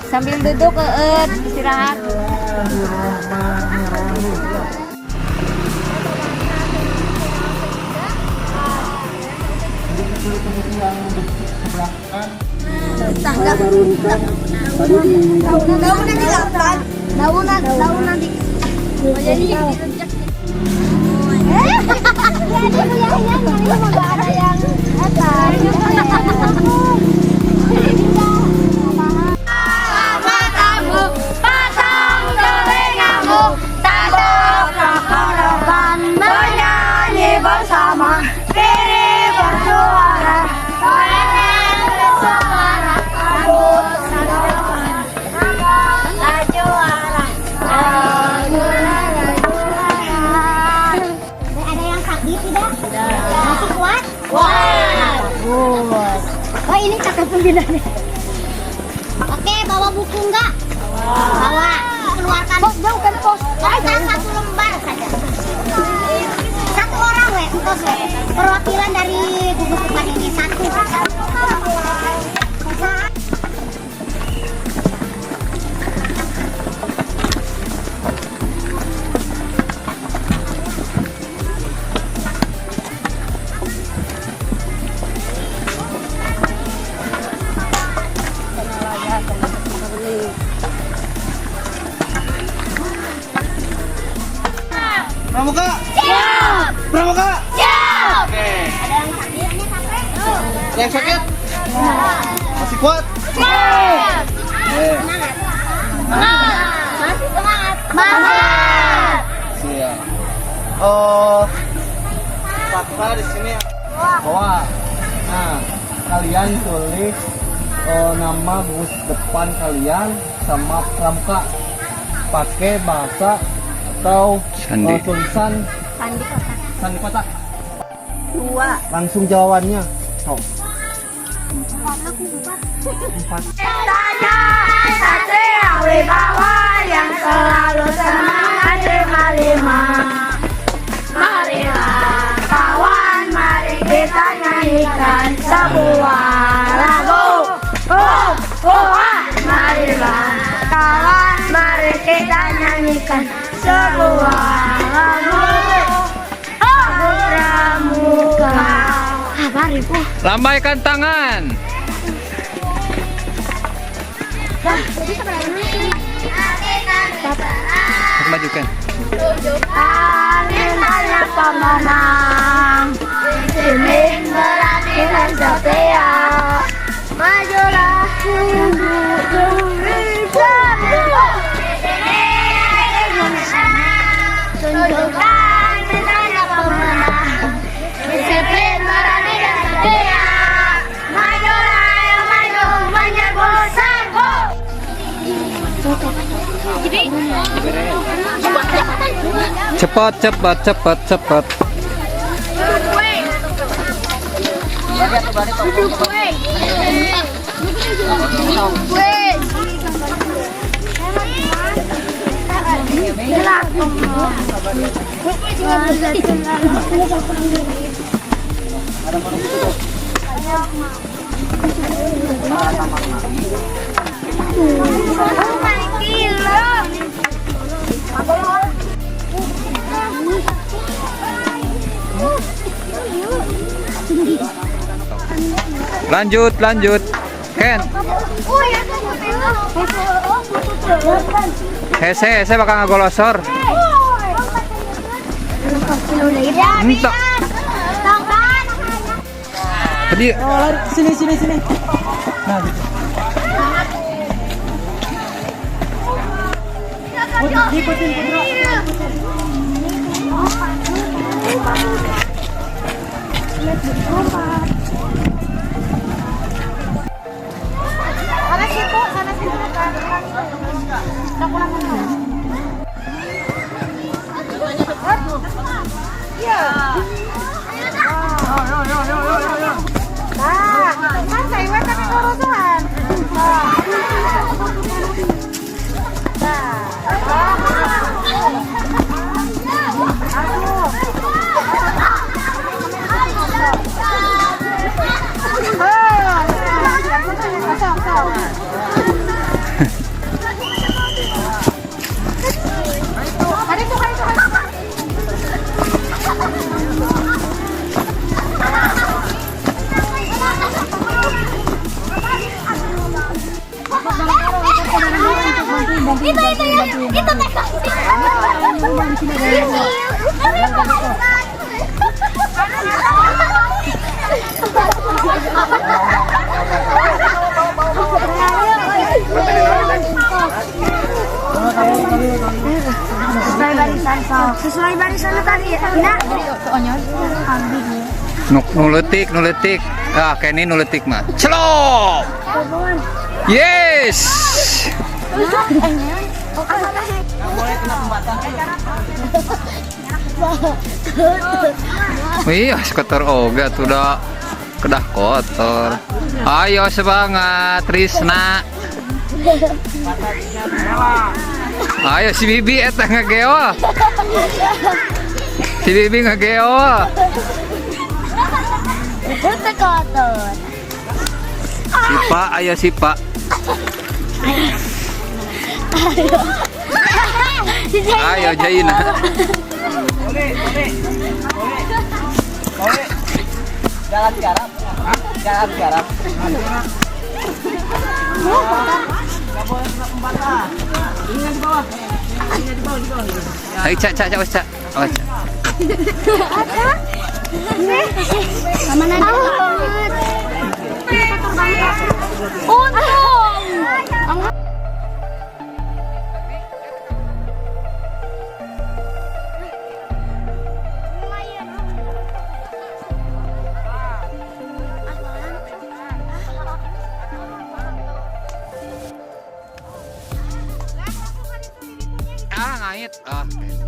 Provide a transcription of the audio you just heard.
Sambil duduk istirahat. Daunan di. Jadi direjek. Ada yang matamu, pasang telingamu, tanduk harapan menyanyi bersama, kiri bersuara, kanan bersuara, rambut sadar, laju arah, ada yang sakit tidak? Masih kuat? Kuat. Oh ini cakep pembinanya. Oke, bawa buku enggak? Bawa. Keluarkan. Bos, jauh kan bos. Satu lembar saja. Satu orang we, entos we. Perwakilan dari gugus tugas ini satu. Pramuka? Siap. Pramuka? Siap. Oke. Ada yang sakit? Yang sakit? Masih kuat? Siap. Oke. Masih semangat. Semangat. Siap. Fakta di sini bahwa kalian tulis nama bus depan kalian sama pramuka pakai bahasa atau tulisan sandi kotak. Dua. Langsung jawabannya. Sok. 4. Tanya Satria Wibawa yang selalu semangat 55. Marilah kawan, mari kita nyanyikan sebuah lagu. Marilah kawan, mari kita nyanyikan sebuah lagu. Pramuka. Kabar ibu. Lambaikan tangan. Majukan. Angin banyak pemenang, Simin berani dan setia. Majulah untuk Indonesia. Tunjukkan banyak pemenang, disiplin berani dan setia. Majulah yang maju menyebut serbu. Cepat, cepat, cepat, cepat. Lanjut, lanjut. Ken. Hese bakal ngagolosor. Entok. Tadi Sini. Nah, gitu. Ikutin Putra. Sesuai barisan tadi ya. Nah, Nuletik. Ah, Kenny nuletik mah. Celok. Yes. Wih, kotor oga tuh dah kedah kotor. Ayo semangat Trisna. Ayo si Bibi eta ngageo. Si Bibi ngageo. itu kotor. Sipa, ayo Sipa. Ayo Jaina. Jalan garap. Jalan garap. Ayo cak. Awas cak. Mana dia? Untung. Ah, ngait. Ah.